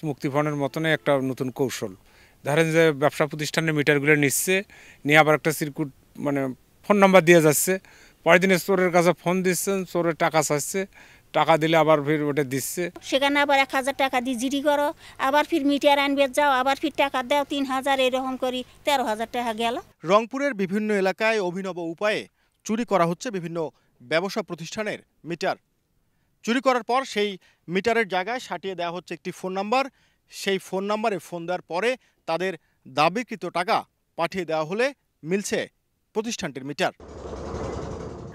মুক্তিপণের মতনই একটা নতুন কৌশল। ধরেন যে ব্যবসা প্রতিষ্ঠানের মিটারগুলো নিচ্ছে, নিয়ে আবার একটা সিরকুট মানে ফোন নাম্বার দিয়ে যাচ্ছে, পরের দিনে চোরের কাছে ফোন দিচ্ছেন, চোরের টাকা চাচ্ছে, টাকা দিলে আবার ফির ওটা দিচ্ছে। সেখানে আবার 1000 টাকা দিয়ে জিডি করো, আবার ফির মিটার আনবে যাও, আবার ফির টাকা দাও 3000, এরকম করি 13,000 টাকা গেল। রংপুরের বিভিন্ন এলাকায় অভিনব উপায়ে চুরি করা হচ্ছে বিভিন্ন ব্যবসা প্রতিষ্ঠানের মিটার। চুরি করার পর সেই মিটারের জায়গায় সাটিয়ে দেওয়া হচ্ছে একটি ফোন নাম্বার। সেই ফোন নাম্বারে ফোন দেওয়ার পরে তাদের দাবিকৃত টাকা পাঠিয়ে দেওয়া হলে মিলছে প্রতিষ্ঠানটির মিটার।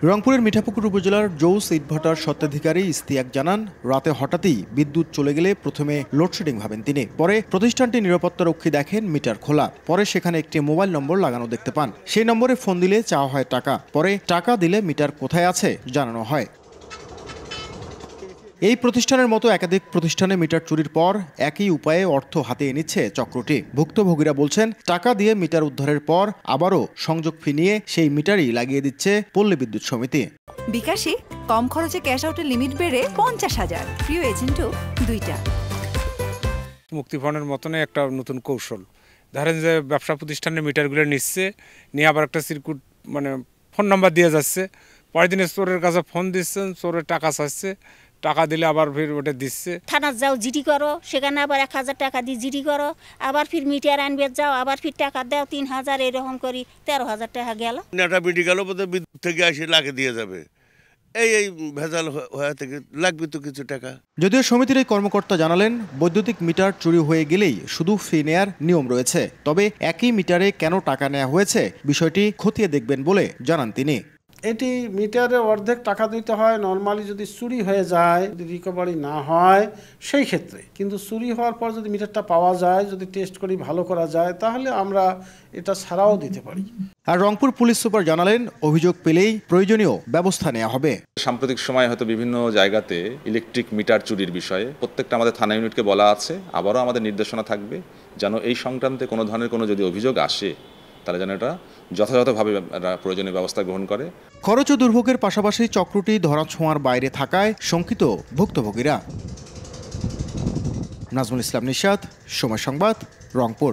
রংপুরের মিঠাপুকুর উপজেলার জৌস ইটভাটার স্বত্বাধিকারী ইস্তিয়াক জানান, রাতে হঠাৎই বিদ্যুৎ চলে গেলে প্রথমে লোডশেডিং ভাবেন তিনি। পরে প্রতিষ্ঠানটির নিরাপত্তারক্ষী দেখেন মিটার খোলা। পরে সেখানে একটি মোবাইল নম্বর লাগানো দেখতে পান। সেই নম্বরে ফোন দিলে চাওয়া হয় টাকা। পরে টাকা দিলে মিটার কোথায় আছে জানানো হয়। এই প্রতিষ্ঠানের মতো একাধিক প্রতিষ্ঠানে মিটার চুরির পর একই উপায়ে অর্থ হাতিয়ে নিচ্ছে চক্রটি। ভুক্তভোগীরা বলছেন, টাকা দিয়ে মিটার উদ্ধারের পর আবারও সংযোগ ফি নিয়ে সেই মিটারই লাগিয়ে দিচ্ছে পল্লী বিদ্যুৎ সমিতি। বিকাশে কম খরচে ক্যাশ আউটের লিমিট বেড়ে 50,000, প্রিয় এজেন্টও 2টা। মুক্তিপণের মতনই একটা নতুন কৌশল। ধরেন যে ব্যবসা প্রতিষ্ঠানের মিটারগুলো নিচ্ছে, নিয়ে আবার একটা সিরকুট মানে ফোন নাম্বার দিয়ে যাচ্ছে, পরের দিনে চোরের কাছে ফোন দিচ্ছেন, চোরের টাকা চাচ্ছে, টাকা দিলে আবার ফির ওটা দিচ্ছে। থানা যাও জিডি করো, সেখানে আবার 1000 টাকা দিয়ে জিডি করো, আবার ফির মিটার আনবে যাও, আবার ফির টাকা দাও 3000, এরকম করি 13,000 টাকা গেল। নেটা বিটি গেল বোধ বিদ্যুৎ থেকে এসে লাগিয়ে দিয়ে যাবে, এই ভেজাল হয়ে থেকে লাগবে তো কিছু টাকা। যদিও সমিতির এই কর্মকর্তা জানালেন, বৈদ্যুতিক মিটার চুরি হয়ে গেলেই শুধু ফি নেয়ার নিয়ম রয়েছে। তবে একই মিটারে কেন টাকা নেওয়া হয়েছে বিষয়টি খতিয়ে দেখবেন বলে জানান তিনি। এটি মিটারে অর্ধেক টাকা দিতে হয় নর্মালি যদি চুরি হয়ে যায়, যদি রিকভারি না হয় সেই ক্ষেত্রে। কিন্তু চুরি হওয়ার পর যদি মিটারটা পাওয়া যায়, যদি টেস্ট করি ভালো করা যায়, তাহলে আমরা এটা ছাড়াও দিতে পারি। আর রংপুর পুলিশ সুপার জানালেন, অভিযোগ পেলেই প্রয়োজনীয় ব্যবস্থা নেওয়া হবে। সাম্প্রতিক সময়ে হয়তো বিভিন্ন জায়গাতে ইলেকট্রিক মিটার চুরির বিষয়ে প্রত্যেকটা আমাদের থানা ইউনিটকে বলা আছে, আবারও আমাদের নির্দেশনা থাকবে যেন এই সংক্রান্তে কোনো ধরনের কোনো যদি অভিযোগ আসে তাহলে যেন এটা যথাযথভাবে প্রয়োজনীয় ব্যবস্থা গ্রহণ করে। খরচ ও দুর্ভোগের পাশাপাশি চক্রটি ধরাছোঁয়ার বাইরে থাকায় শঙ্কিত ভুক্তভোগীরা। নাজমুল ইসলাম নিশাত, সময় সংবাদ, রংপুর।